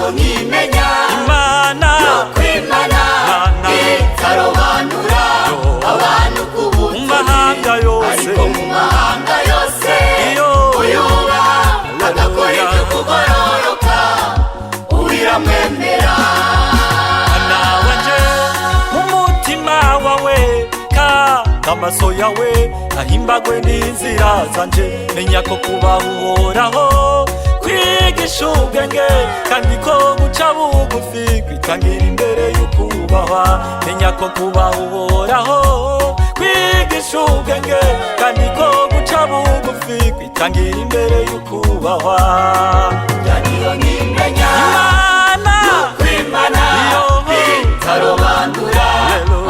naho nkimenya Imana yo kwimana itarobanura abantu ku butoni mu mahanga yose ariko mu mahanga yose uyubaha agakora ibyo kugororoka uwiramwemera nawe nje umutima wawe amaso yawe ahimbagwe n'inzira zanje menya ko kubaho uhoraho kwigisha ubwenge kandi ko guca bugufi kwitangira imbere y'ukubahwa menya ko kubaho uhoraho kwigisha ubwenge kandi ko guca bugufi kwitangira imbere y'ukubahwa yaniyo nkimenya Imana kwimana itarobanura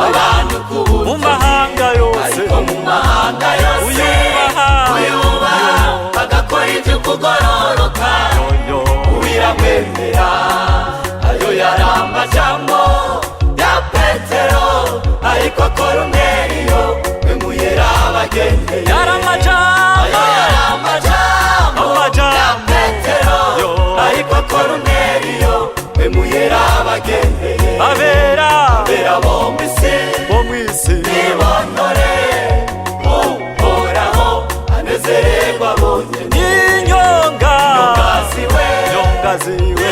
abantu ku butoni mu mahanga yose mu mahanga yose uyubaha agakora ibyo kugororoka uwiramwemera ayo yari amajambo ya Petero ariko Koruneliyo we muyera abagendeye yari amajambo ya Petero ariko Koruneliyo we muyera abagendeye abera bo mw'isi nibonore uhoraho anezererwa bonyene inyonga nyongaziwe